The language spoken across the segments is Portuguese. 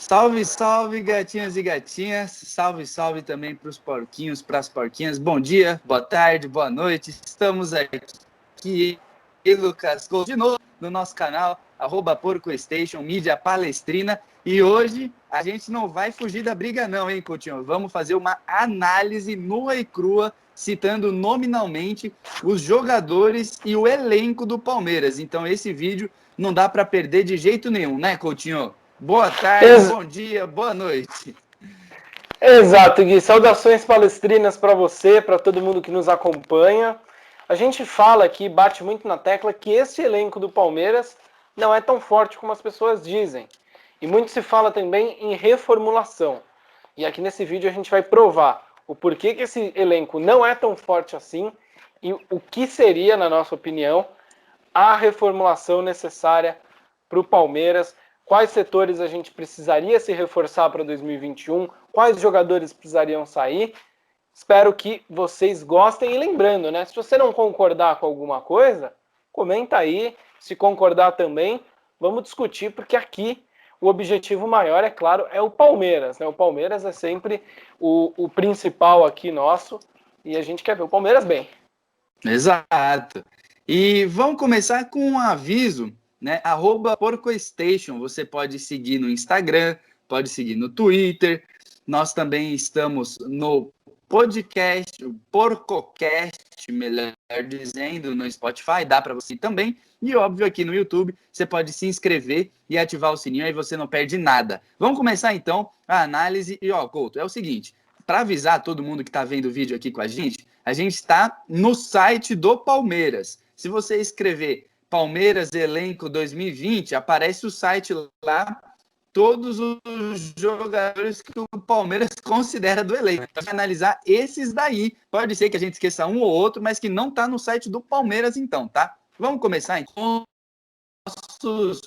Salve, salve, gatinhas e gatinhas. Salve, salve também para os porquinhos, para as porquinhas. Bom dia, boa tarde, boa noite. Estamos aqui, Lucas Couto, de novo no nosso canal, @PorcoStation, mídia palestrina. E hoje a gente não vai fugir da briga não, hein, Coutinho? Vamos fazer uma análise nua e crua, citando nominalmente os jogadores e o elenco do Palmeiras. Então esse vídeo não dá para perder de jeito nenhum, né, Coutinho? Boa tarde, bom dia, boa noite. Exato, Gui. Saudações palestrinas para você, para todo mundo que nos acompanha. A gente fala aqui, bate muito na tecla, que esse elenco do Palmeiras não é tão forte como as pessoas dizem. E muito se fala também em reformulação. E aqui nesse vídeo a gente vai provar o porquê que esse elenco não é tão forte assim e o que seria, na nossa opinião, a reformulação necessária para o Palmeiras. Quais setores a gente precisaria se reforçar para 2021? Quais jogadores precisariam sair? Espero que vocês gostem. E lembrando, né? Se você não concordar com alguma coisa, comenta aí. Se concordar também, vamos discutir, porque aqui o objetivo maior, é claro, é o Palmeiras, né? O Palmeiras é sempre o principal aqui nosso e a gente quer ver o Palmeiras bem. Exato. E vamos começar com um aviso, né? @PorcoStation. Você pode seguir no Instagram, pode seguir no Twitter. Nós também estamos no podcast, o PorcoCast, melhor dizendo, no Spotify, dá para você também. E óbvio, aqui no YouTube, você pode se inscrever e ativar o sininho, aí você não perde nada. Vamos começar então a análise. E Couto, é o seguinte, para avisar todo mundo que está vendo o vídeo aqui com a gente está no site do Palmeiras. Se você escrever Palmeiras Elenco 2020, aparece o site lá, todos os jogadores que o Palmeiras considera do elenco. Então, vai analisar esses daí. Pode ser que a gente esqueça um ou outro, mas que não está no site do Palmeiras então, tá? Vamos começar então com nossos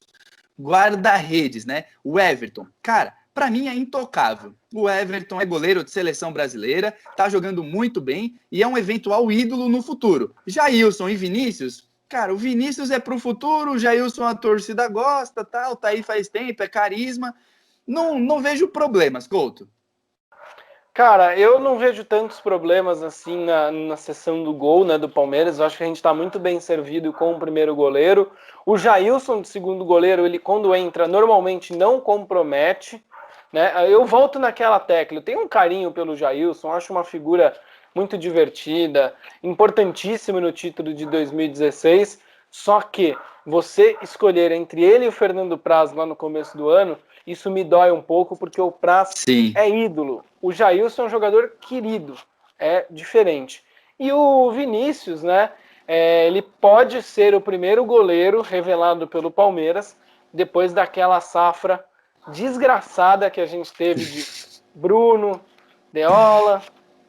guarda-redes, né? O Everton. Cara, para mim é intocável. O Everton é goleiro de seleção brasileira, tá jogando muito bem e é um eventual ídolo no futuro. Jailson e Vinícius, cara, o Vinícius é pro futuro, o Jailson a torcida gosta, tal, tá aí faz tempo, é carisma. Não vejo problemas, Couto. Cara, eu não vejo tantos problemas assim na seção do gol, né, do Palmeiras. Eu acho que a gente está muito bem servido com o primeiro goleiro. O Jailson, de segundo goleiro, ele quando entra, normalmente não compromete, né? Eu volto naquela tecla. Eu tenho um carinho pelo Jailson, acho uma figura muito divertida, importantíssima no título de 2016. Só que você escolher entre ele e o Fernando Praz lá no começo do ano, isso me dói um pouco, porque o Praz é ídolo. O Jailson é um jogador querido, é diferente. E o Vinícius, né? Ele pode ser o primeiro goleiro revelado pelo Palmeiras depois daquela safra desgraçada que a gente teve de Bruno, Deola,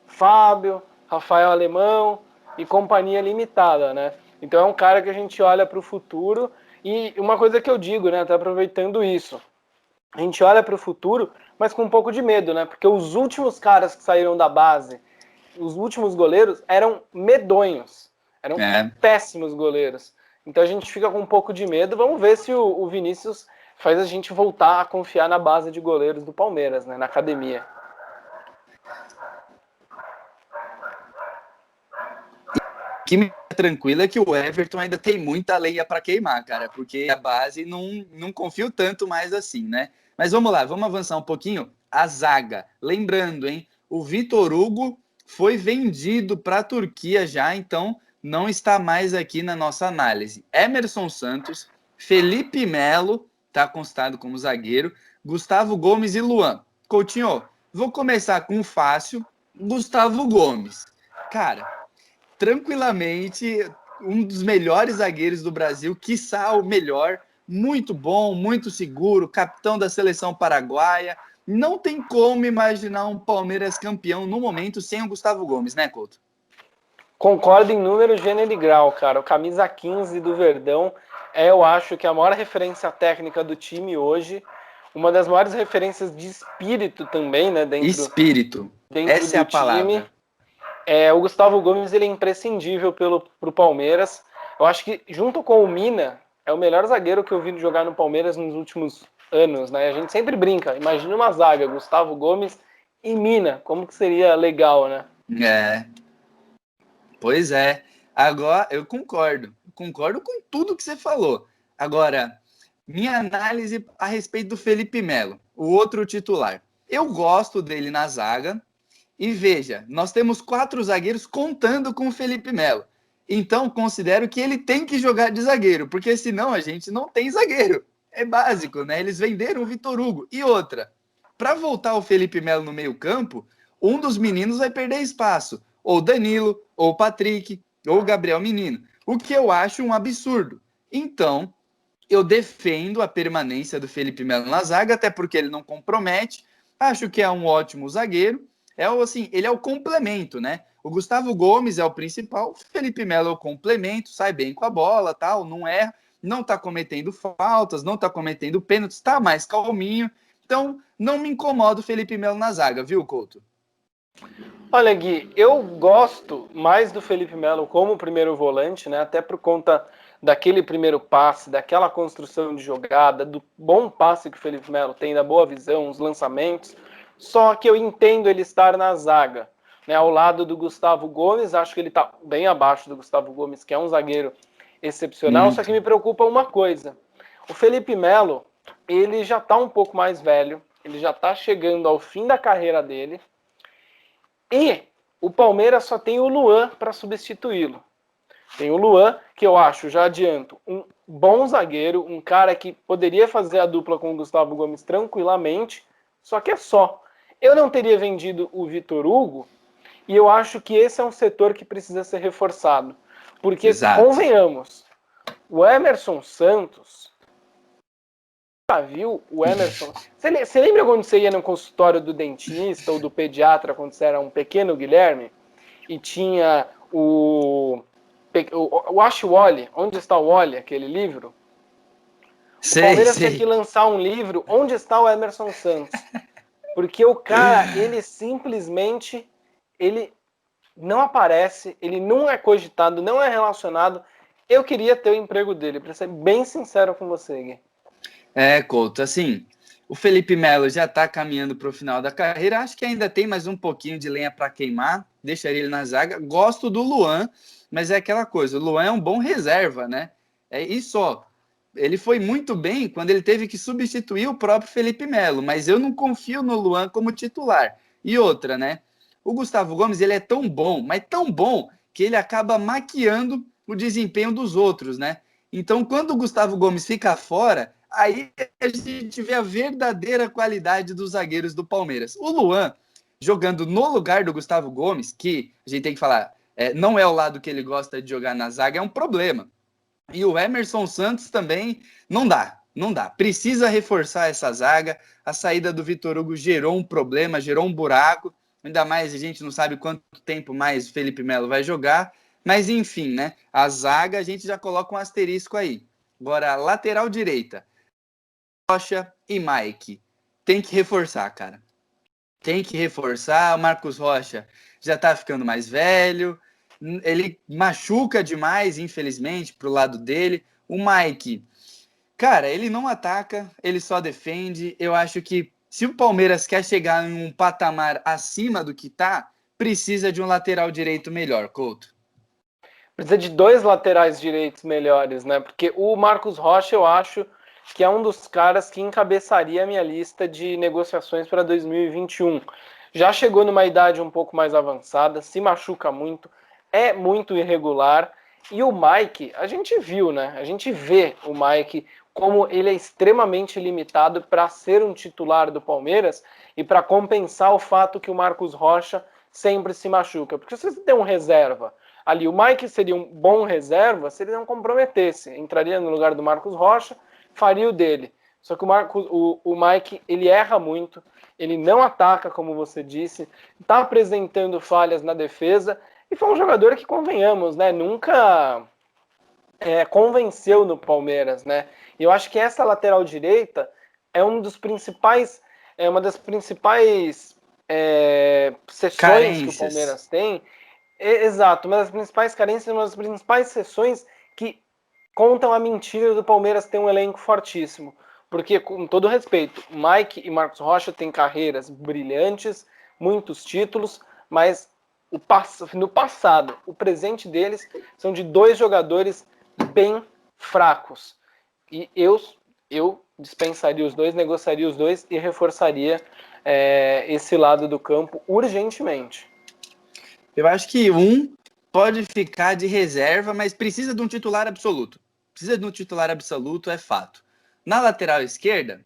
Fábio, Rafael Alemão e companhia limitada, né? Então é um cara que a gente olha para o futuro e uma coisa que eu digo, né? Até aproveitando isso, a gente olha para o futuro, mas com um pouco de medo, né? Porque os últimos caras que saíram da base, os últimos goleiros, eram medonhos, eram péssimos goleiros. Então a gente fica com um pouco de medo. Vamos ver se o Vinícius faz a gente voltar a confiar na base de goleiros do Palmeiras, né? Na academia. Que me tranquilo é que o Everton ainda tem muita lenha para queimar, cara, porque a base não confio tanto mais assim, né? Mas vamos lá, vamos avançar um pouquinho. A zaga. Lembrando, hein? O Vitor Hugo foi vendido para a Turquia já, então não está mais aqui na nossa análise. Emerson Santos, Felipe Melo, tá constado como zagueiro, Gustavo Gomes e Luan. Coutinho, vou começar com o fácil, Gustavo Gomes. Cara, tranquilamente um dos melhores zagueiros do Brasil, quiçá o melhor, muito bom, muito seguro, capitão da seleção paraguaia. Não tem como imaginar um Palmeiras campeão no momento sem o Gustavo Gomes, né, Couto? Concordo em número, gênero e grau, cara. O camisa 15 do Verdão eu acho que a maior referência técnica do time hoje, uma das maiores referências de espírito também, né, dentro Essa é a palavra. O Gustavo Gomes, ele é imprescindível pro Palmeiras. Eu acho que, junto com o Mina, é o melhor zagueiro que eu vi jogar no Palmeiras nos últimos anos, né? A gente sempre brinca, imagina uma zaga, Gustavo Gomes e Mina, como que seria legal, né? É, pois é. Agora, eu concordo com tudo que você falou. Agora, minha análise a respeito do Felipe Melo, o outro titular. Eu gosto dele na zaga, e veja, nós temos 4 zagueiros contando com o Felipe Melo. Então, considero que ele tem que jogar de zagueiro, porque senão a gente não tem zagueiro. É básico, né? Eles venderam o Vitor Hugo. E outra, para voltar o Felipe Melo no meio-campo, um dos meninos vai perder espaço. Ou Danilo, ou Patrick, ou Gabriel Menino. O que eu acho um absurdo. Então, eu defendo a permanência do Felipe Melo na zaga, até porque ele não compromete. Acho que é um ótimo zagueiro. Assim, ele é o complemento, né? O Gustavo Gomes é o principal, o Felipe Melo é o complemento, sai bem com a bola, tal, não erra, não tá cometendo faltas, não tá cometendo pênaltis, tá mais calminho. Então, não me incomoda o Felipe Melo na zaga, viu, Couto? Olha, Gui, eu gosto mais do Felipe Melo como primeiro volante, né? Até por conta daquele primeiro passe, daquela construção de jogada, do bom passe que o Felipe Melo tem, da boa visão, os lançamentos. Só que eu entendo ele estar na zaga, né? Ao lado do Gustavo Gomes, acho que ele está bem abaixo do Gustavo Gomes, que é um zagueiro excepcional. Só que Muito. me preocupa uma coisa: o Felipe Melo, ele já está um pouco mais velho, ele já está chegando ao fim da carreira dele. E o Palmeiras só tem o Luan para substituí-lo. Tem o Luan, que eu acho, já adianto, um bom zagueiro, um cara que poderia fazer a dupla com o Gustavo Gomes tranquilamente, só que é só. Eu não teria vendido o Vitor Hugo, e eu acho que esse é um setor que precisa ser reforçado. Porque, Exato. convenhamos, o Emerson Santos, já viu o Emerson? Você lembra quando você ia no consultório do dentista ou do pediatra, quando você era um pequeno Guilherme? E tinha o Acho Wally, Onde Está o Wally, aquele livro? O Sei, Palmeiras tinha que sei. lançar um livro, Onde Está o Emerson Santos? Porque o cara, ele simplesmente, ele não aparece, ele não é cogitado, não é relacionado. Eu queria ter o emprego dele, pra ser bem sincero com você, Gui. É, Couto, assim, o Felipe Melo já está caminhando para o final da carreira, acho que ainda tem mais um pouquinho de lenha para queimar, deixaria ele na zaga. Gosto do Luan, mas é aquela coisa, o Luan é um bom reserva, né? É isso, ó. Ele foi muito bem quando ele teve que substituir o próprio Felipe Melo, mas eu não confio no Luan como titular. E outra, né? O Gustavo Gomes, ele é tão bom, mas tão bom, que ele acaba maquiando o desempenho dos outros, né? Então, quando o Gustavo Gomes fica fora, aí a gente vê a verdadeira qualidade dos zagueiros do Palmeiras. O Luan, jogando no lugar do Gustavo Gomes, que a gente tem que falar, não é o lado que ele gosta de jogar na zaga, é um problema. E o Emerson Santos também não dá, não dá. Precisa reforçar essa zaga. A saída do Vitor Hugo gerou um problema, gerou um buraco. Ainda mais a gente não sabe quanto tempo mais o Felipe Melo vai jogar. Mas enfim, né? A zaga a gente já coloca um asterisco aí. Agora, lateral direita, Rocha e Mike. Tem que reforçar, cara. Tem que reforçar. O Marcos Rocha já tá ficando mais velho. Ele machuca demais, infelizmente, pro lado dele. O Mike, cara, ele não ataca, ele só defende. Eu acho que se o Palmeiras quer chegar em um patamar acima do que tá, precisa de um lateral direito melhor, Couto. Precisa de dois laterais direitos melhores, né? Porque o Marcos Rocha, eu acho que é um dos caras que encabeçaria a minha lista de negociações para 2021. Já chegou numa idade um pouco mais avançada, se machuca muito, é muito irregular. E o Mike, a gente viu, né? A gente vê o Mike como ele é extremamente limitado para ser um titular do Palmeiras e para compensar o fato que o Marcos Rocha sempre se machuca. Porque se você tem um reserva ali, o Mike seria um bom reserva se ele não comprometesse. Entraria no lugar do Marcos Rocha, faria o dele. Só que o Mike, ele erra muito, ele não ataca, como você disse, está apresentando falhas na defesa, e foi um jogador que, convenhamos, né, nunca convenceu no Palmeiras, né? E eu acho que essa lateral direita é um dos principais, uma das principais sessões que o Carências. Palmeiras tem. Exato, uma das principais carências, uma das principais sessões que contam a mentira do Palmeiras ter um elenco fortíssimo. porque, com todo respeito, Mike e Marcos Rocha têm carreiras brilhantes, muitos títulos, mas no passado, o presente deles são de dois jogadores bem fracos. E eu dispensaria os dois, negociaria os dois e reforçaria esse lado do campo urgentemente. Eu acho que um pode ficar de reserva, mas precisa de um titular absoluto. Precisa de um titular absoluto, é fato. Na lateral esquerda,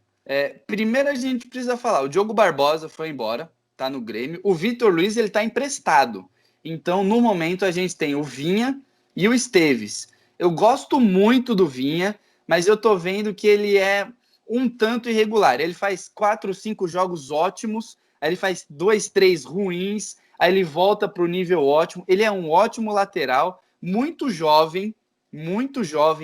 primeiro a gente precisa falar, o Diogo Barbosa foi embora, tá no Grêmio. O Vitor Luiz, ele tá emprestado. Então, no momento, a gente tem o Vinha e o Esteves. Eu gosto muito do Vinha, mas eu tô vendo que ele é um tanto irregular. Ele faz 4, 5 jogos ótimos, aí ele faz 2, 3 ruins, aí ele volta para o nível ótimo. Ele é um ótimo lateral, muito jovem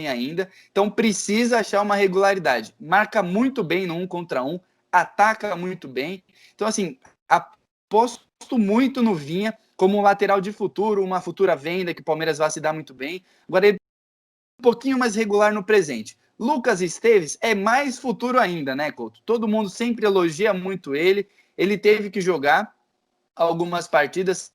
ainda, então precisa achar uma regularidade. Marca muito bem no 1 contra 1, ataca muito bem. Então, assim, aposto muito no Vinha como um lateral de futuro, uma futura venda que o Palmeiras vai se dar muito bem. Agora, ele é um pouquinho mais regular no presente. Lucas Esteves é mais futuro ainda, né, Couto? Todo mundo sempre elogia muito ele. Ele teve que jogar algumas partidas,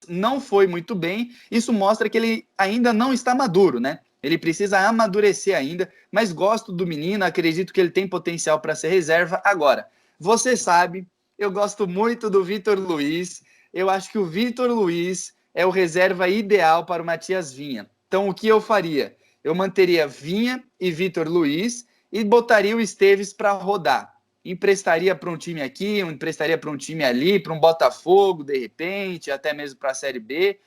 não foi muito bem. Isso mostra que ele ainda não está maduro, né? Ele precisa amadurecer ainda, mas gosto do menino, acredito que ele tem potencial para ser reserva. Agora, você sabe, eu gosto muito do Vitor Luiz. Eu acho que o Vitor Luiz é o reserva ideal para o Matias Vinha. Então, o que eu faria? Eu manteria Vinha e Vitor Luiz e botaria o Esteves para rodar. Emprestaria para um time aqui, emprestaria para um time ali, para um Botafogo, de repente, até mesmo para a Série B.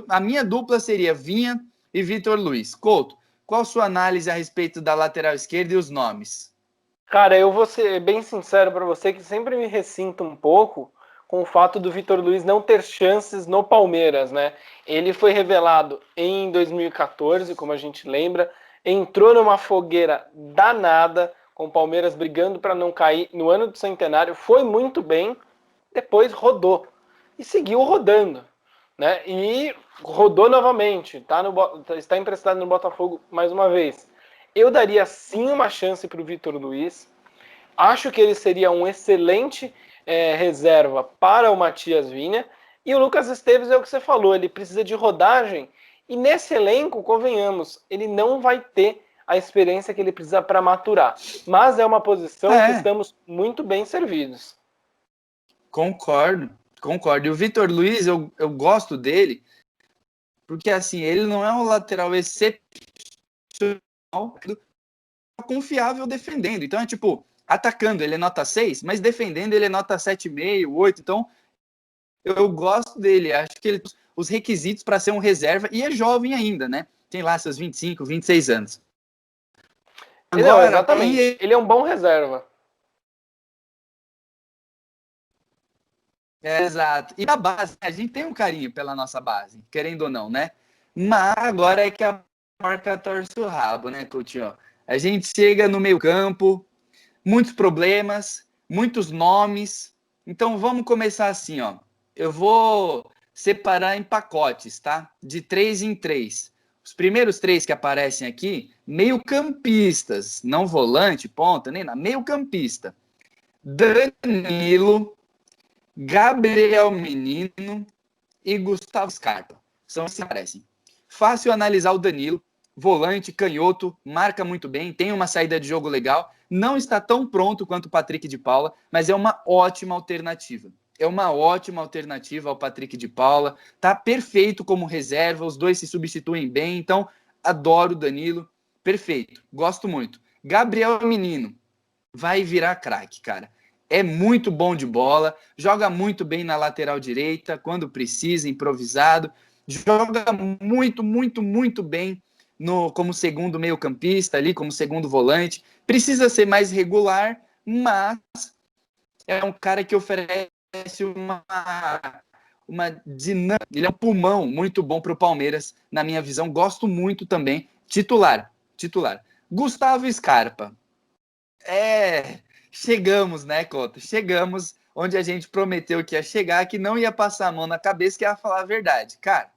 A minha dupla seria Vinha e Vitor Luiz. Couto, qual a sua análise a respeito da lateral esquerda e os nomes? Cara, eu vou ser bem sincero para você que sempre me ressinto um pouco com o fato do Vitor Luiz não ter chances no Palmeiras, né? Ele foi revelado em 2014, como a gente lembra, entrou numa fogueira danada, com o Palmeiras brigando para não cair no ano do centenário, foi muito bem, depois rodou e seguiu rodando, né? E rodou novamente, está emprestado no Botafogo mais uma vez. Eu daria sim uma chance para o Vitor Luiz. Acho que ele seria um excelente reserva para o Matias Vinha. E o Lucas Esteves é o que você falou, ele precisa de rodagem. E nesse elenco, convenhamos, ele não vai ter a experiência que ele precisa para maturar. Mas é uma posição que estamos muito bem servidos. Concordo. E o Vitor Luiz, eu gosto dele, porque assim, ele não é um lateral excepcional, confiável defendendo. Então é tipo, atacando ele é nota 6, mas defendendo ele é nota 7,5, 8. Então eu gosto dele, acho que ele os requisitos para ser um reserva, e é jovem ainda, né? Tem lá seus 25, 26 anos. Agora, exatamente, ele é um bom reserva. Exato. E a base, a gente tem um carinho pela nossa base, querendo ou não, né? Mas agora é que a marca torce o rabo, né, Coutinho? A gente chega no meio campo, muitos problemas, muitos nomes. Então vamos começar assim, ó. Eu vou separar em pacotes, tá? De 3 em 3. Os primeiros 3 que aparecem aqui, meio-campistas, não volante, ponta, nem nada, meio-campista. Danilo, Gabriel Menino e Gustavo Scarpa. São os que aparecem. Fácil analisar o Danilo, volante, canhoto, marca muito bem, tem uma saída de jogo legal, não está tão pronto quanto o Patrick de Paula, mas é uma ótima alternativa. É uma ótima alternativa ao Patrick de Paula, tá perfeito como reserva, os dois se substituem bem, então adoro o Danilo, perfeito, gosto muito. Gabriel Menino, vai virar craque, cara. É muito bom de bola, joga muito bem na lateral direita, quando precisa, improvisado, joga muito bem como segundo meio-campista ali, como segundo volante. Precisa ser mais regular, mas é um cara que oferece uma dinâmica. Ele é um pulmão muito bom para o Palmeiras, na minha visão. Gosto muito também. Titular. Gustavo Scarpa. Chegamos, né, Couto? Chegamos onde a gente prometeu que ia chegar, que não ia passar a mão na cabeça, que ia falar a verdade. Cara,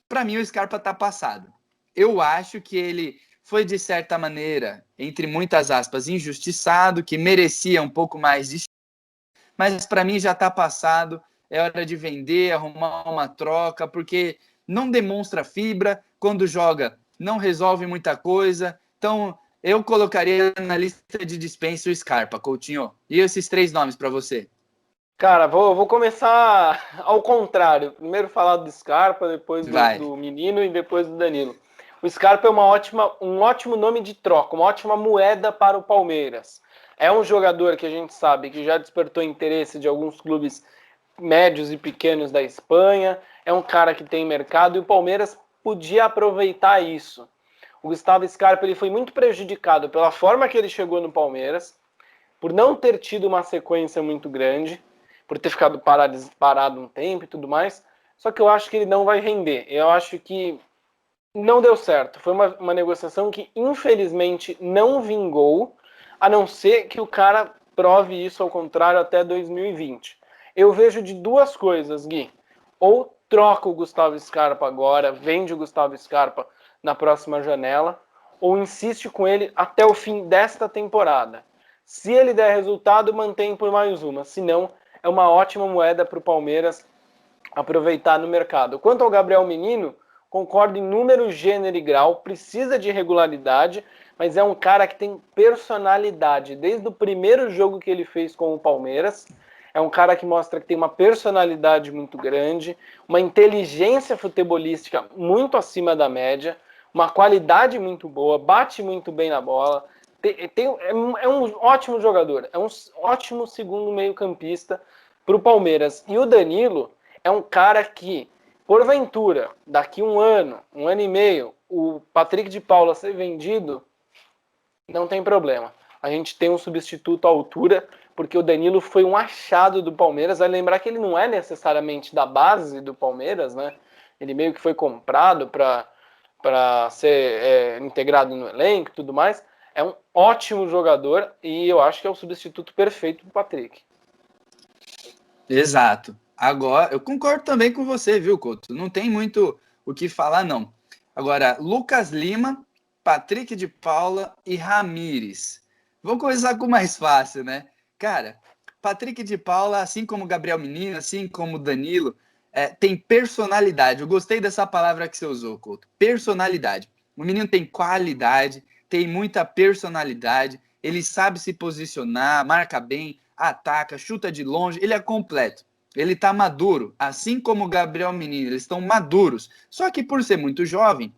para mim o Scarpa tá passado. Eu acho que ele foi de certa maneira, entre muitas aspas, injustiçado, que merecia um pouco mais de... Mas para mim já está passado, é hora de vender, arrumar uma troca, porque não demonstra fibra, quando joga não resolve muita coisa. Então eu colocaria na lista de dispensa o Scarpa, Coutinho. E esses 3 nomes para você? Cara, vou começar ao contrário. Primeiro falar do Scarpa, depois Vai. do Menino e depois do Danilo. O Scarpa é um ótimo nome de troca, uma ótima moeda para o Palmeiras. É um jogador que a gente sabe que já despertou interesse de alguns clubes médios e pequenos da Espanha. É um cara que tem mercado e o Palmeiras podia aproveitar isso. O Gustavo Scarpa ele foi muito prejudicado pela forma que ele chegou no Palmeiras, por não ter tido uma sequência muito grande, por ter ficado parado um tempo e tudo mais. Só que eu acho que ele não vai render. Eu acho que não deu certo. Foi uma negociação que, infelizmente, não vingou, a não ser que o cara prove isso ao contrário até 2020. Eu vejo de duas coisas, Gui. Ou troca o Gustavo Scarpa agora, vende o Gustavo Scarpa na próxima janela, ou insiste com ele até o fim desta temporada. Se ele der resultado, mantém por mais uma. Se não, é uma ótima moeda para o Palmeiras aproveitar no mercado. Quanto ao Gabriel Menino, concordo em número, gênero e grau, precisa de regularidade, mas é um cara que tem personalidade. Desde o primeiro jogo que ele fez com o Palmeiras, é um cara que mostra que tem uma personalidade muito grande, uma inteligência futebolística muito acima da média, uma qualidade muito boa, bate muito bem na bola, é um ótimo jogador, é um ótimo segundo meio-campista para o Palmeiras. E o Danilo é um cara que, porventura, daqui um ano e meio, o Patrick de Paula ser vendido, não tem problema. A gente tem um substituto à altura, porque o Danilo foi um achado do Palmeiras. Vai lembrar que ele não é necessariamente da base do Palmeiras, né? Ele meio que foi comprado para ser integrado no elenco e tudo mais. É um ótimo jogador e eu acho que é o substituto perfeito do Patrick. Exato. Agora, eu concordo também com você, viu, Couto? Não tem muito o que falar, não. Agora, Lucas Lima, Patrick de Paula e Ramires. Vamos começar com o mais fácil, né? Cara, Patrick de Paula, assim como Gabriel Menino, assim como Danilo, tem personalidade. Eu gostei dessa palavra que você usou, Couto. Personalidade. O menino tem qualidade, tem muita personalidade, ele sabe se posicionar, marca bem, ataca, chuta de longe, ele é completo. Ele está maduro, assim como o Gabriel Menino, eles estão maduros. Só que por ser muito jovem,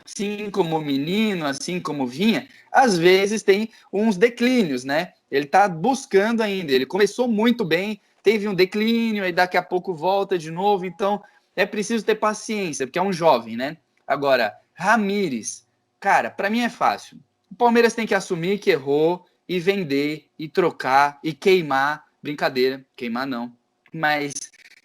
assim como o Menino, assim como o Vinha, às vezes tem uns declínios, né? Ele está buscando ainda, ele começou muito bem, teve um declínio, aí daqui a pouco volta de novo, então é preciso ter paciência, porque é um jovem, né? Agora, Ramires, cara, para mim é fácil. O Palmeiras tem que assumir que errou e vender, e trocar, e queimar. Brincadeira, queimar não. Mas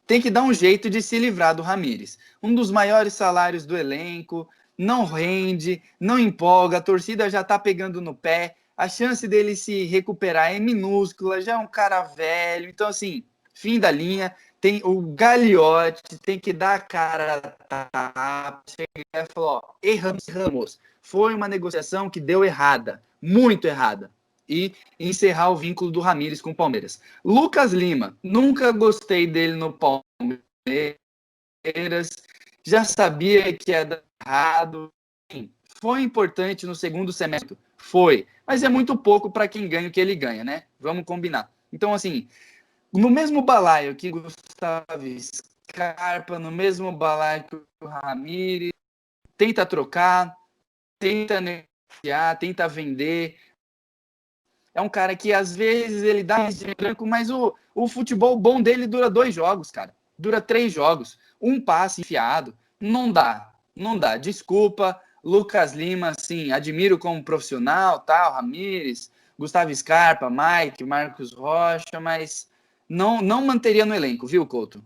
tem que dar um jeito de se livrar do Ramires. Um dos maiores salários do elenco, não rende, não empolga, a torcida já tá pegando no pé, a chance dele se recuperar é minúscula, já é um cara velho. Então, assim, fim da linha. Tem o Gagliotti, tem que dar a cara tapa, chegar e falar, ó, erramos. Foi uma negociação que deu errada, muito errada. E encerrar o vínculo do Ramires com o Palmeiras. Lucas Lima, nunca gostei dele no Palmeiras, já sabia que ia dar errado. Foi importante no segundo semestre? Foi, mas é muito pouco para quem ganha o que ele ganha, né? Vamos combinar. Então, assim, no mesmo balaio que Gustavo Scarpa, no mesmo balaio que o Ramires, tenta trocar, tenta negociar, tenta vender. É um cara que às vezes ele dá de branco, mas o futebol bom dele dura 2 jogos, cara. Dura 3 jogos. Um passe enfiado. Não dá. Não dá. Desculpa, Lucas Lima, assim, admiro como profissional, tal, Ramires, Gustavo Scarpa, Mike, Marcos Rocha, mas não manteria no elenco, viu, Couto?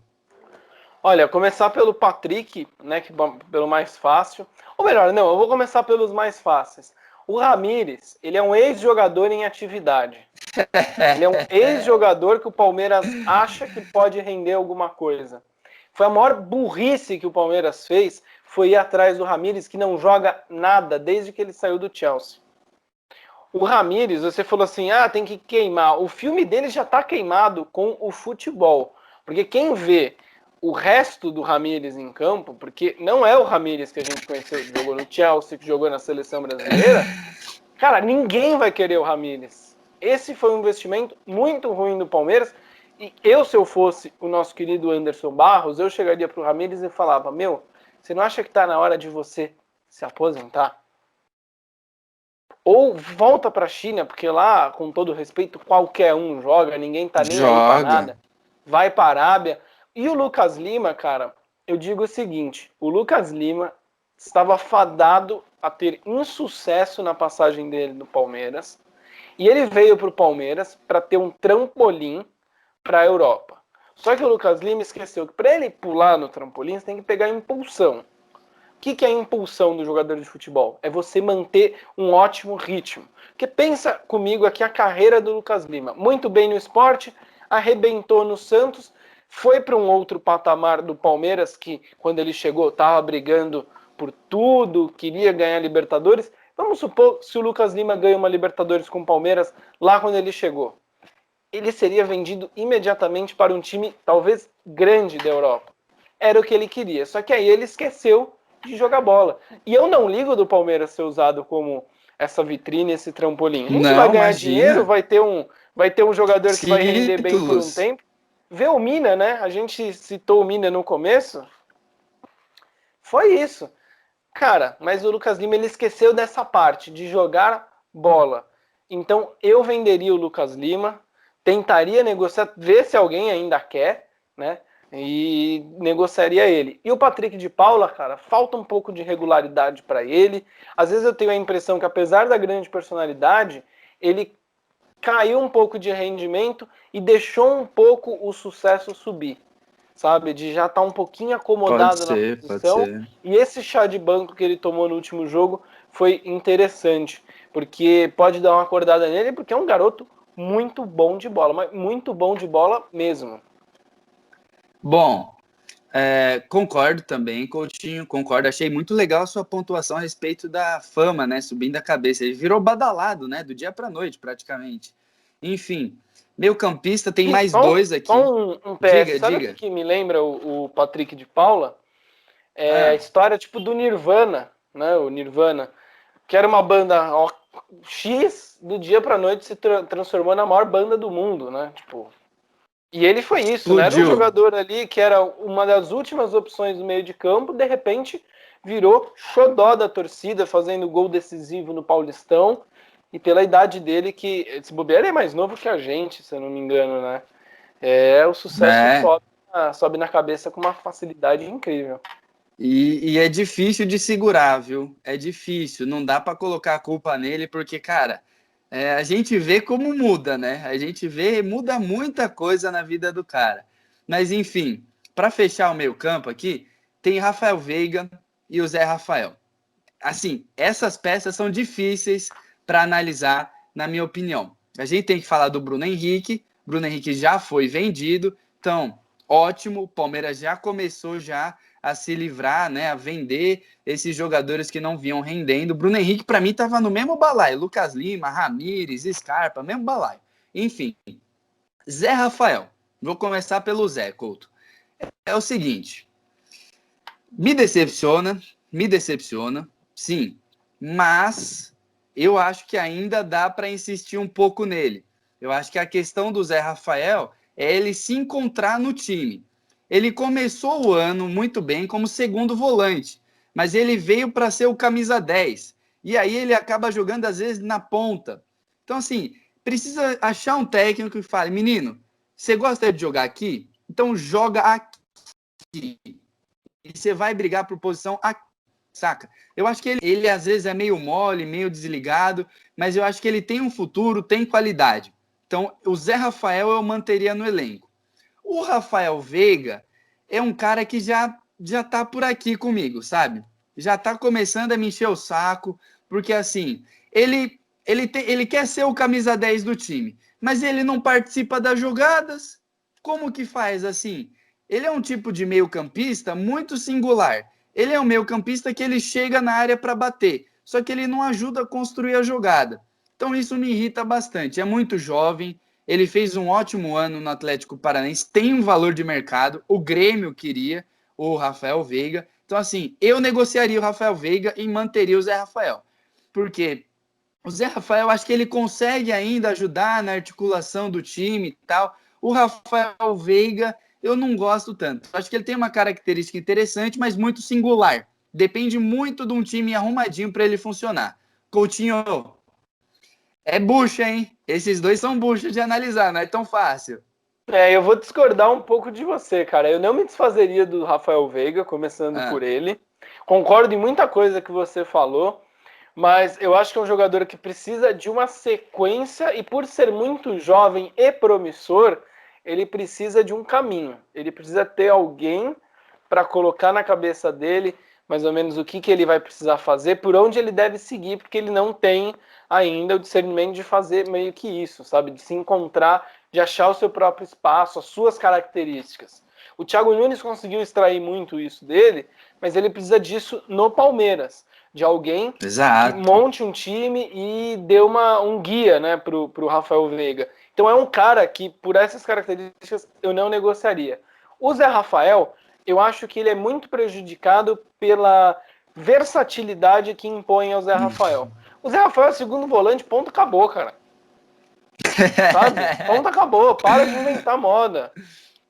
Olha, começar pelo Patrick, né, que pelo mais fácil. Ou melhor, não, eu vou começar pelos mais fáceis. O Ramires, ele é um ex-jogador em atividade. Ele é um ex-jogador que o Palmeiras acha que pode render alguma coisa. Foi a maior burrice que o Palmeiras fez, foi ir atrás do Ramires, que não joga nada desde que ele saiu do Chelsea. O Ramires, você falou assim, tem que queimar. O filme dele já tá queimado com o futebol. Porque quem vê o resto do Ramires em campo, porque não é o Ramires que a gente conheceu, que jogou no Chelsea, que jogou na seleção brasileira, cara, ninguém vai querer o Ramires. Esse foi um investimento muito ruim do Palmeiras. E eu, se eu fosse o nosso querido Anderson Barros, eu chegaria pro Ramires e falava, você não acha que tá na hora de você se aposentar? Ou volta para a China, porque lá, com todo respeito, qualquer um joga, ninguém tá nem aí para nada. Vai para a Arábia. E o Lucas Lima, cara, eu digo o seguinte, o Lucas Lima estava fadado a ter insucesso na passagem dele no Palmeiras, e ele veio para o Palmeiras para ter um trampolim para a Europa. Só que o Lucas Lima esqueceu que para ele pular no trampolim, você tem que pegar impulsão. O que é a impulsão do jogador de futebol? É você manter um ótimo ritmo. Porque pensa comigo aqui a carreira do Lucas Lima. Muito bem no esporte, arrebentou no Santos, foi para um outro patamar do Palmeiras, que quando ele chegou estava brigando por tudo, queria ganhar Libertadores. Vamos supor se o Lucas Lima ganha uma Libertadores com o Palmeiras lá quando ele chegou. Ele seria vendido imediatamente para um time talvez grande da Europa. Era o que ele queria. Só que aí ele esqueceu de jogar bola. E eu não ligo do Palmeiras ser usado como essa vitrine, esse trampolim. A gente vai ganhar dinheiro, vai ter um jogador que vai render bem por um tempo. Vê o Mina, né? A gente citou o Mina no começo. Foi isso. Cara, mas o Lucas Lima, ele esqueceu dessa parte, de jogar bola. Então, eu venderia o Lucas Lima, tentaria negociar, ver se alguém ainda quer, né? E negociaria ele. E o Patrick de Paula, cara, falta um pouco de regularidade para ele. Às vezes eu tenho a impressão que, apesar da grande personalidade, ele caiu um pouco de rendimento e deixou um pouco o sucesso subir, sabe? De já estar um pouquinho acomodado na posição. E esse chá de banco que ele tomou no último jogo foi interessante, porque pode dar uma acordada nele, porque é um garoto muito bom de bola, mas muito bom de bola mesmo. Bom, concordo também, Coutinho, concordo. Achei muito legal a sua pontuação a respeito da fama, né? Subindo a cabeça. Ele virou badalado, né? Do dia para noite, praticamente. Enfim, meio campista, tem mais dois aqui. Só um PS. Sabe o que me lembra o Patrick de Paula? A história tipo do Nirvana, né? O Nirvana, que era uma banda X, do dia para noite se transformou na maior banda do mundo, né? Tipo... E ele foi isso, né? Era um jogador ali que era uma das últimas opções do meio de campo, de repente virou xodó da torcida, fazendo gol decisivo no Paulistão, e pela idade dele, que esse bobeira é mais novo que a gente, se eu não me engano, né? O sucesso sobe na cabeça com uma facilidade incrível. E é difícil de segurar, viu? É difícil, não dá para colocar a culpa nele, porque, cara... a gente vê como muda, né? A gente muda muita coisa na vida do cara. Mas, enfim, para fechar o meio campo aqui, tem Rafael Veiga e o Zé Rafael. Assim, essas peças são difíceis para analisar, na minha opinião. A gente tem que falar do Bruno Henrique. Bruno Henrique já foi vendido, então, ótimo. O Palmeiras já começou a se livrar, né, a vender esses jogadores que não vinham rendendo. Bruno Henrique, para mim, estava no mesmo balaio. Lucas Lima, Ramires, Scarpa, mesmo balaio. Enfim, Zé Rafael. Vou começar pelo Zé, Couto. É o seguinte, me decepciona, sim, mas eu acho que ainda dá para insistir um pouco nele. Eu acho que a questão do Zé Rafael é ele se encontrar no time. Ele começou o ano muito bem como segundo volante, mas ele veio para ser o camisa 10. E aí ele acaba jogando, às vezes, na ponta. Então, assim, precisa achar um técnico que fale, menino, você gosta de jogar aqui? Então joga aqui. E você vai brigar por posição aqui, saca? Eu acho que ele às vezes é meio mole, meio desligado, mas eu acho que ele tem um futuro, tem qualidade. Então, o Zé Rafael eu manteria no elenco. O Rafael Veiga é um cara que já tá por aqui comigo, sabe? Já tá começando a me encher o saco, porque assim, ele quer ser o camisa 10 do time, mas ele não participa das jogadas. Como que faz assim? Ele é um tipo de meio-campista muito singular. Ele é um meio-campista que ele chega na área para bater, só que ele não ajuda a construir a jogada. Então isso me irrita bastante. É muito jovem, ele fez um ótimo ano no Atlético Paranaense, tem um valor de mercado, o Grêmio queria o Rafael Veiga. Então, assim, eu negociaria o Rafael Veiga e manteria o Zé Rafael. Porque o Zé Rafael, acho que ele consegue ainda ajudar na articulação do time e tal. O Rafael Veiga, eu não gosto tanto. Acho que ele tem uma característica interessante, mas muito singular. Depende muito de um time arrumadinho para ele funcionar. Coutinho, é bucha, hein? Esses dois são bucha de analisar, não é tão fácil. Eu vou discordar um pouco de você, cara. Eu não me desfazeria do Rafael Veiga, começando por ele. Concordo em muita coisa que você falou, mas eu acho que é um jogador que precisa de uma sequência e por ser muito jovem e promissor, ele precisa de um caminho. Ele precisa ter alguém para colocar na cabeça dele mais ou menos o que ele vai precisar fazer, por onde ele deve seguir, porque ele não tem ainda o discernimento de fazer meio que isso, sabe? De se encontrar, de achar o seu próprio espaço, as suas características. O Thiago Nunes conseguiu extrair muito isso dele, mas ele precisa disso no Palmeiras, de alguém que Exato. monte um time e dê um guia, né, pro Rafael Veiga. Então é um cara que, por essas características, eu não negociaria. O Zé Rafael, eu acho que ele é muito prejudicado pela versatilidade que impõe ao Zé Rafael. O Zé Rafael é segundo volante, ponto, acabou, cara. Sabe? Ponto, acabou. Para de inventar moda.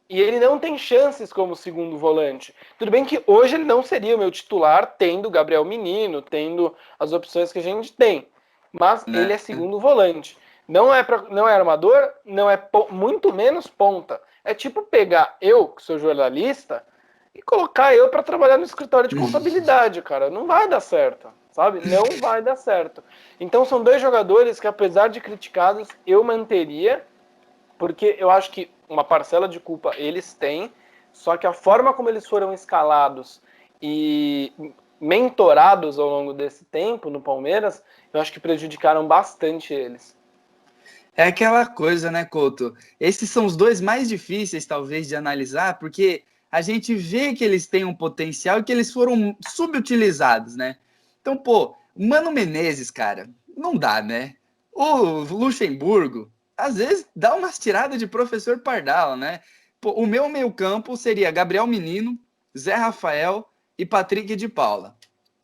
E ele não tem chances como segundo volante. Tudo bem que hoje ele não seria o meu titular, tendo o Gabriel Menino, tendo as opções que a gente tem. Mas ele Né? é segundo volante. Não é armador, não é muito menos ponta. É tipo pegar eu, que sou jornalista, e colocar eu para trabalhar no escritório de contabilidade, cara. Não vai dar certo, sabe? Não vai dar certo. Então são dois jogadores que, apesar de criticados, eu manteria, porque eu acho que uma parcela de culpa eles têm, só que a forma como eles foram escalados e mentorados ao longo desse tempo no Palmeiras, eu acho que prejudicaram bastante eles. É aquela coisa, né, Couto? Esses são os dois mais difíceis, talvez, de analisar, porque a gente vê que eles têm um potencial e que eles foram subutilizados, né? Então, pô, Mano Menezes, cara, não dá, né? O Luxemburgo, às vezes, dá umas tiradas de professor Pardal, né? Pô, o meu meio-campo seria Gabriel Menino, Zé Rafael e Patrick de Paula.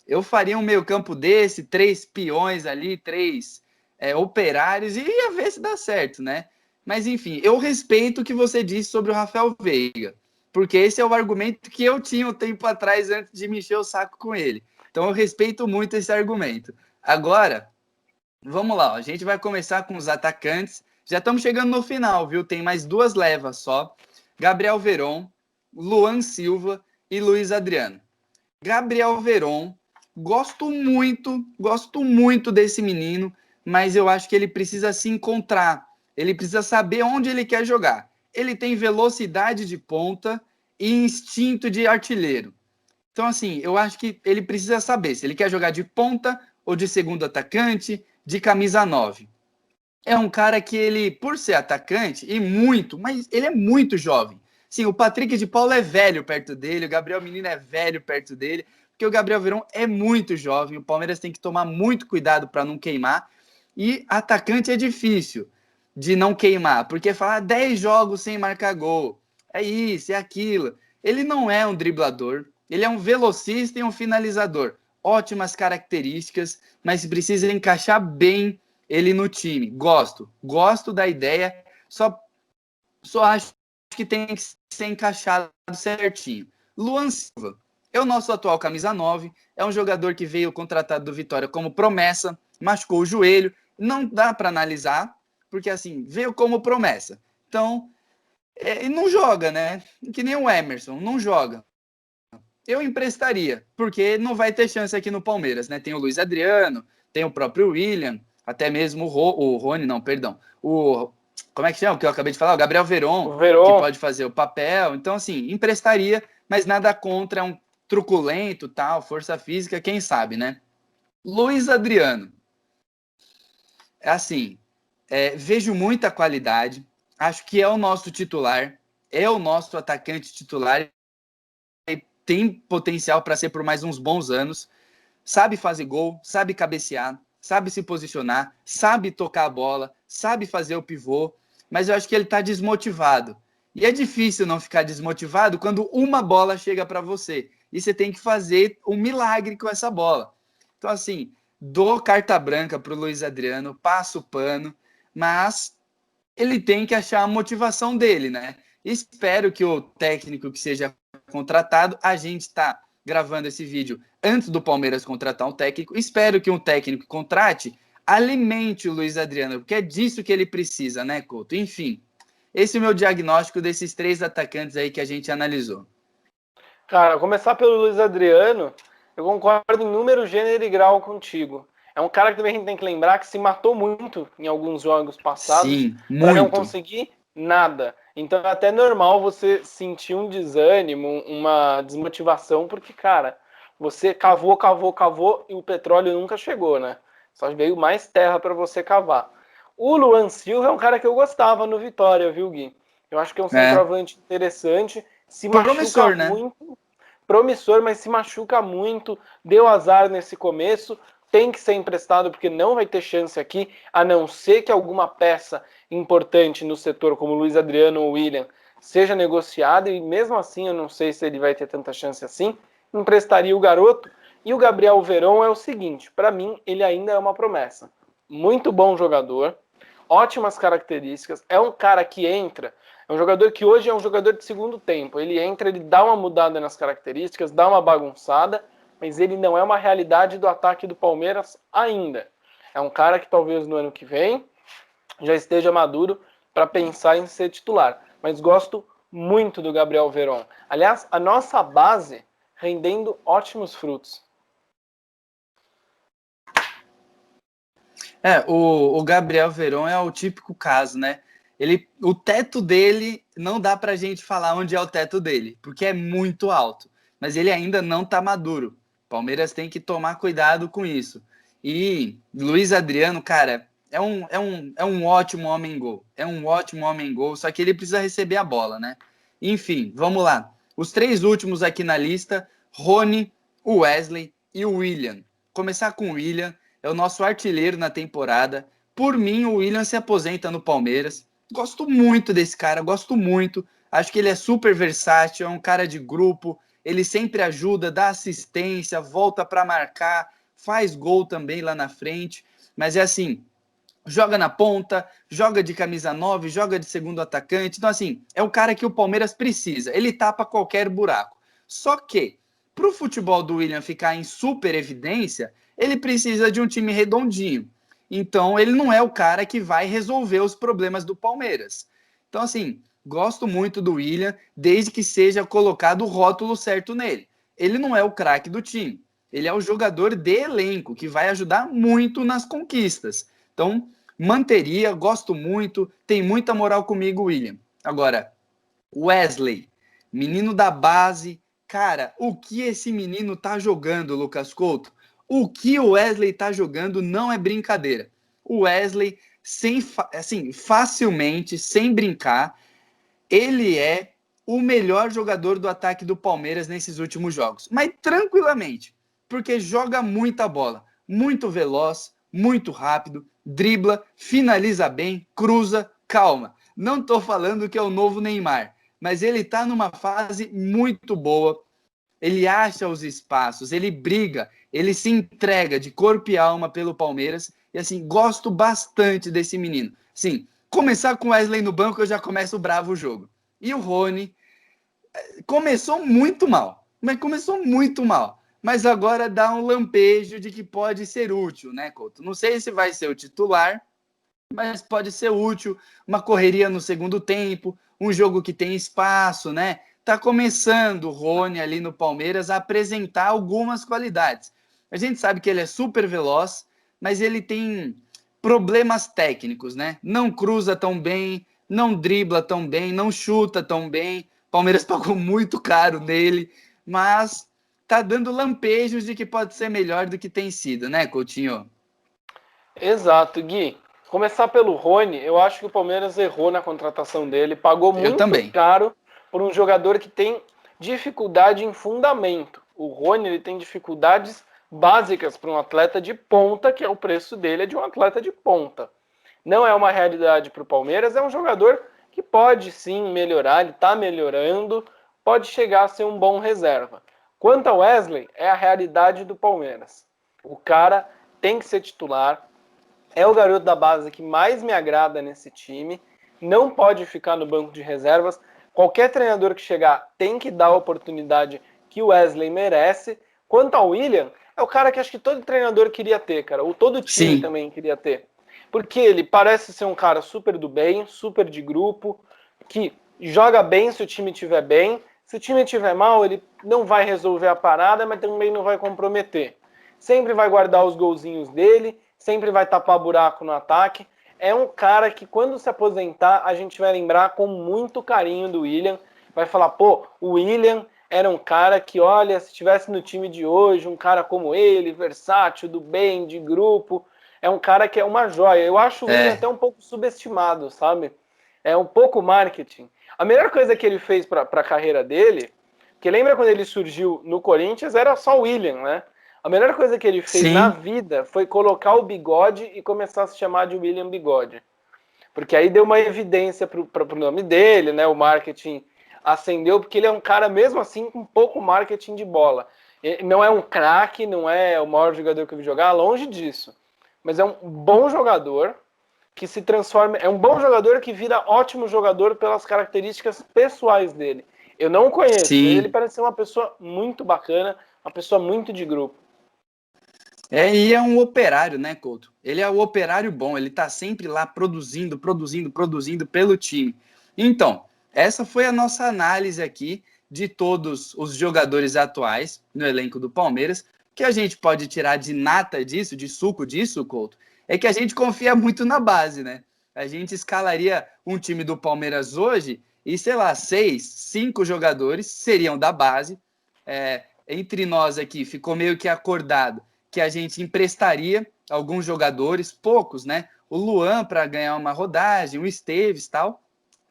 Eu faria um meio-campo desse, 3 peões ali, 3 operários, e ia ver se dá certo, né? Mas enfim, eu respeito o que você disse sobre o Rafael Veiga, porque esse é o argumento que eu tinha um tempo atrás antes de me encher o saco com ele. Então eu respeito muito esse argumento. Agora, vamos lá, ó, a gente vai começar com os atacantes. Já estamos chegando no final, viu? Tem mais 2 levas só. Gabriel Veron, Luan Silva e Luiz Adriano. Gabriel Veron, gosto muito desse menino, mas eu acho que ele precisa se encontrar. Ele precisa saber onde ele quer jogar. Ele tem velocidade de ponta e instinto de artilheiro. Então, assim, eu acho que ele precisa saber se ele quer jogar de ponta ou de segundo atacante, de camisa 9. É um cara que ele, por ser atacante, e muito, mas ele é muito jovem. Sim, o Patrick de Paula é velho perto dele, o Gabriel Menino é velho perto dele, porque o Gabriel Verón é muito jovem, o Palmeiras tem que tomar muito cuidado para não queimar, e atacante é difícil de não queimar, porque falar 10 jogos sem marcar gol, é isso, é aquilo. Ele não é um driblador, ele é um velocista e um finalizador. Ótimas características, mas precisa encaixar bem ele no time. Gosto da ideia, só acho que tem que ser encaixado certinho. Luan Silva é o nosso atual camisa 9, é um jogador que veio contratado do Vitória como promessa, machucou o joelho, não dá para analisar, porque assim, veio como promessa. Então, não joga, né? Que nem o Emerson, não joga. Eu emprestaria, porque não vai ter chance aqui no Palmeiras, né? Tem o Luiz Adriano, tem o próprio William, até mesmo o Rony, não, perdão. Como é que chama? O que eu acabei de falar? O Gabriel Veron, O que Verón, pode fazer o papel. Então, assim, emprestaria, mas nada contra, é um truculento, tal, força física, quem sabe, né? Luiz Adriano, é assim, vejo muita qualidade, acho que é o nosso titular, é o nosso atacante titular, tem potencial para ser por mais uns bons anos, sabe fazer gol, sabe cabecear, sabe se posicionar, sabe tocar a bola, sabe fazer o pivô, mas eu acho que ele está desmotivado. E é difícil não ficar desmotivado quando uma bola chega para você e você tem que fazer um milagre com essa bola. Então, assim, dou carta branca para o Luiz Adriano, passo o pano, mas ele tem que achar a motivação dele, né? Espero que o técnico que seja contratado, a gente está gravando esse vídeo antes do Palmeiras contratar um técnico, espero que um técnico que contrate alimente o Luiz Adriano, porque é disso que ele precisa, né, Couto? Enfim, esse é o meu diagnóstico desses 3 atacantes aí que a gente analisou. Cara, começar pelo Luiz Adriano, eu concordo em número, gênero e grau contigo. É um cara que também a gente tem que lembrar que se matou muito em alguns jogos passados Sim, para não muito. conseguir nada. Então é até normal você sentir um desânimo, uma desmotivação, porque, cara, você cavou e o petróleo nunca chegou, né? Só veio mais terra para você cavar. O Luan Silva é um cara que eu gostava no Vitória, viu, Gui? Eu acho que é um centroavante interessante, se machuca Promissor, né? muito, promissor, mas se machuca muito, deu azar nesse começo, tem que ser emprestado porque não vai ter chance aqui, a não ser que alguma peça importante no setor, como Luiz Adriano ou William, seja negociada, e mesmo assim eu não sei se ele vai ter tanta chance assim, emprestaria o garoto. E o Gabriel Veron é o seguinte, para mim ele ainda é uma promessa. Muito bom jogador, ótimas características, é um cara que entra, é um jogador que hoje é um jogador de segundo tempo. Ele entra, ele dá uma mudada nas características, dá uma bagunçada, mas ele não é uma realidade do ataque do Palmeiras ainda. É um cara que talvez no ano que vem já esteja maduro para pensar em ser titular. Mas gosto muito do Gabriel Veron. Aliás, a nossa base rendendo ótimos frutos. O Gabriel Veron é o típico caso, né? O teto dele não dá pra gente falar onde é o teto dele, porque é muito alto, mas ele ainda não tá maduro. Palmeiras tem que tomar cuidado com isso. E Luiz Adriano, cara, é um ótimo homem-gol. É um ótimo homem-gol, só que ele precisa receber a bola, né? Enfim, vamos lá. Os 3 últimos aqui na lista, Rony, o Wesley e o William. Começar com o William, é o nosso artilheiro na temporada. Por mim, o William se aposenta no Palmeiras. Gosto muito desse cara, gosto muito. Acho que ele é super versátil, é um cara de grupo. Ele sempre ajuda, dá assistência, volta para marcar, faz gol também lá na frente. Mas é assim, joga na ponta, joga de camisa 9, joga de segundo atacante. Então, assim, é o cara que o Palmeiras precisa. Ele tapa qualquer buraco. Só que, para o futebol do William ficar em super evidência, ele precisa de um time redondinho. Então, ele não é o cara que vai resolver os problemas do Palmeiras. Então, assim, gosto muito do William, desde que seja colocado o rótulo certo nele. Ele não é o craque do time. Ele é o jogador de elenco, que vai ajudar muito nas conquistas. Então, manteria, gosto muito, tem muita moral comigo, William. Agora, Wesley, menino da base, cara, o que esse menino tá jogando, Lucas Couto? O que o Wesley tá jogando não é brincadeira. O Wesley, assim, facilmente, sem brincar, ele é o melhor jogador do ataque do Palmeiras nesses últimos jogos. Mas tranquilamente, porque joga muita bola, muito veloz, muito rápido, dribla, finaliza bem, cruza, calma. Não estou falando que é o novo Neymar, mas ele está numa fase muito boa. Ele acha os espaços, ele briga, ele se entrega de corpo e alma pelo Palmeiras. E assim, gosto bastante desse menino. Sim, começar com o Wesley no banco, eu já começo bravo o jogo. E o Rony começou muito mal, mas começou muito mal. Mas agora dá um lampejo de que pode ser útil, né, Couto? Não sei se vai ser o titular, mas pode ser útil. Uma correria no segundo tempo, um jogo que tem espaço, né? Tá começando o Rony ali no Palmeiras a apresentar algumas qualidades. A gente sabe que ele é super veloz, mas ele tem problemas técnicos, né? Não cruza tão bem, não dribla tão bem, não chuta tão bem. Palmeiras pagou muito caro nele, mas tá dando lampejos de que pode ser melhor do que tem sido, né, Coutinho? Exato, Gui. Começar pelo Rony, eu acho que o Palmeiras errou na contratação dele, pagou Eu muito também. caro por um jogador que tem dificuldade em fundamento. O Rony ele tem dificuldades básicas para um atleta de ponta, que é o preço dele é de um atleta de ponta. Não é uma realidade para o Palmeiras, é um jogador que pode sim melhorar, ele está melhorando, pode chegar a ser um bom reserva. Quanto ao Wesley, é a realidade do Palmeiras. O cara tem que ser titular, é o garoto da base que mais me agrada nesse time, não pode ficar no banco de reservas. Qualquer treinador que chegar tem que dar a oportunidade que o Wesley merece. Quanto ao William, é o cara que acho que todo treinador queria ter, cara, ou todo time Sim. também queria ter. Porque ele parece ser um cara super do bem, super de grupo, que joga bem se o time estiver bem. Se o time estiver mal, ele não vai resolver a parada, mas também não vai comprometer. Sempre vai guardar os golzinhos dele, sempre vai tapar buraco no ataque. É um cara que, quando se aposentar, a gente vai lembrar com muito carinho do William. Vai falar, pô, o William era um cara que, olha, se estivesse no time de hoje, um cara como ele, versátil, do bem, de grupo, é um cara que é uma joia. Eu acho o William até um pouco subestimado, sabe? É um pouco marketing. A melhor coisa que ele fez para a carreira dele, que lembra quando ele surgiu no Corinthians, era só o William, né? A melhor coisa que ele fez na Sim. vida foi colocar o bigode e começar a se chamar de William Bigode. Porque aí deu uma evidência pro nome dele, né? O marketing acendeu, porque ele é um cara, mesmo assim, com pouco marketing de bola. Ele não é um craque, não é o maior jogador que eu vi jogar, longe disso. Mas é um bom jogador que se transforma. É um bom jogador que vira ótimo jogador pelas características pessoais dele. Eu não o conheço, mas ele Sim. parece ser uma pessoa muito bacana, uma pessoa muito de grupo. E é um operário, né, Couto? Ele é o operário bom, ele tá sempre lá produzindo pelo time. Então, essa foi a nossa análise aqui de todos os jogadores atuais no elenco do Palmeiras. Que a gente pode tirar de nata disso, de suco disso, Couto, é que a gente confia muito na base, né? A gente escalaria um time do Palmeiras hoje e, sei lá, 5 jogadores seriam da base. Entre nós aqui ficou meio que acordado que a gente emprestaria alguns jogadores, poucos, né? O Luan para ganhar uma rodagem, o Esteves e tal.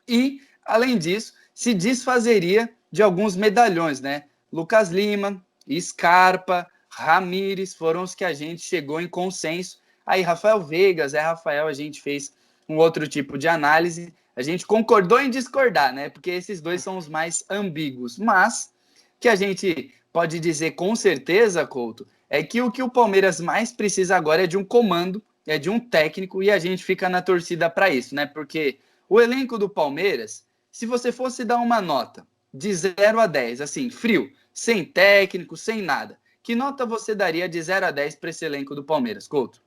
E, além disso, se desfazeria de alguns medalhões, né? Lucas Lima, Scarpa, Ramires foram os que a gente chegou em consenso. Aí, Rafael Veiga, Zé Rafael, a gente fez um outro tipo de análise. A gente concordou em discordar, né? Porque esses dois são os mais ambíguos. Mas que a gente pode dizer com certeza, Couto, é que o Palmeiras mais precisa agora é de um comando, é de um técnico, e a gente fica na torcida para isso, né? Porque o elenco do Palmeiras, se você fosse dar uma nota de 0 a 10, assim, frio, sem técnico, sem nada, que nota você daria de 0 a 10 para esse elenco do Palmeiras, Couto?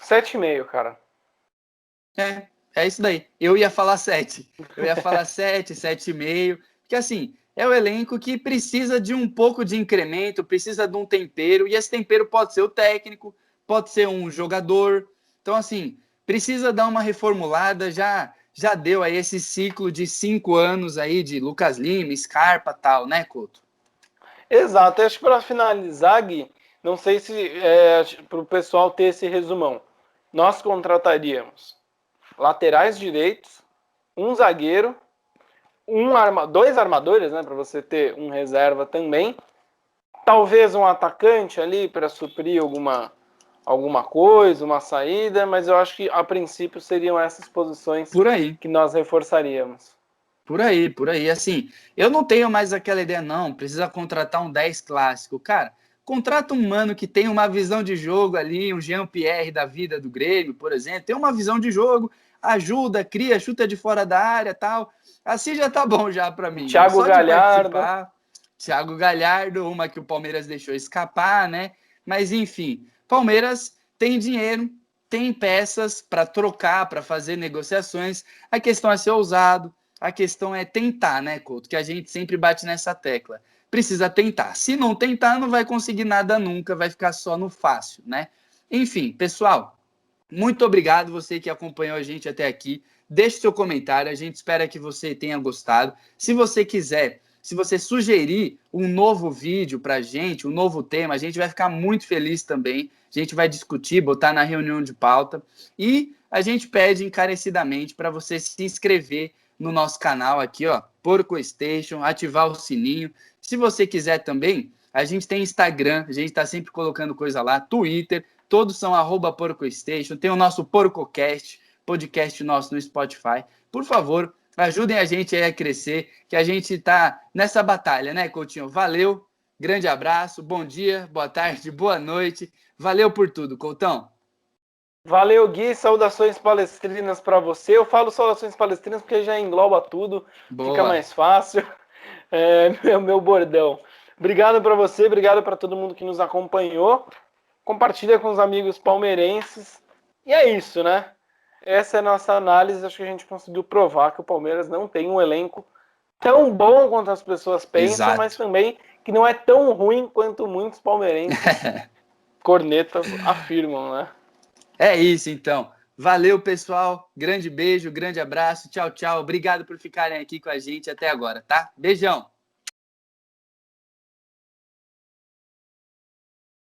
7,5, cara. É isso daí. Eu ia falar 7. Eu ia falar 7, 7,5. Porque, assim, é o elenco que precisa de um pouco de incremento, precisa de um tempero. E esse tempero pode ser o técnico, pode ser um jogador. Então, assim, precisa dar uma reformulada. Já deu aí esse ciclo de 5 anos aí de Lucas Lima, Scarpa e tal, né, Couto? Exato. Acho que para finalizar, Gui, não sei se para o pessoal ter esse resumão. Nós contrataríamos laterais direitos, um zagueiro, dois armadores, né, para você ter um reserva também. Talvez um atacante ali para suprir alguma coisa, uma saída, mas eu acho que a princípio seriam essas posições Por aí. que nós reforçaríamos. Por aí, por aí. Assim, eu não tenho mais aquela ideia, não. Precisa contratar um 10 clássico. Cara, contrata um mano que tem uma visão de jogo ali, um Jean-Pierre da vida do Grêmio, por exemplo. Tem uma visão de jogo, ajuda, cria, chuta de fora da área tal. Assim já tá bom já para mim. Thiago Só de Galhardo. participar. Thiago Galhardo, uma que o Palmeiras deixou escapar, né? Mas enfim, Palmeiras tem dinheiro, tem peças para trocar, para fazer negociações. A questão é ser ousado. A questão é tentar, né, Couto? Que a gente sempre bate nessa tecla. Precisa tentar. Se não tentar, não vai conseguir nada nunca, vai ficar só no fácil, né? Enfim, pessoal, muito obrigado você que acompanhou a gente até aqui. Deixe seu comentário, a gente espera que você tenha gostado. Se você quiser, se você sugerir um novo vídeo para a gente, um novo tema, a gente vai ficar muito feliz também. A gente vai discutir, botar na reunião de pauta. E a gente pede encarecidamente para você se inscrever no nosso canal aqui, ó, @PorcoStation, ativar o sininho. Se você quiser também, a gente tem Instagram, a gente está sempre colocando coisa lá, Twitter, todos são @PorcoStation, tem o nosso PorcoCast, podcast nosso no Spotify. Por favor, ajudem a gente aí a crescer, que a gente está nessa batalha, né, Coutinho? Valeu, grande abraço, bom dia, boa tarde, boa noite. Valeu por tudo, Coutão. Valeu, Gui. Saudações palestrinas para você. Eu falo saudações palestrinas porque já engloba tudo, Boa. Fica mais fácil. É meu bordão. Obrigado para você, obrigado para todo mundo que nos acompanhou. Compartilha com os amigos palmeirenses. E é isso, né? Essa é a nossa análise. Acho que a gente conseguiu provar que o Palmeiras não tem um elenco tão bom quanto as pessoas pensam, Exato. mas também que não é tão ruim quanto muitos palmeirenses cornetas afirmam, né? É isso, então. Valeu, pessoal. Grande beijo, grande abraço. Tchau, tchau. Obrigado por ficarem aqui com a gente até agora, tá? Beijão.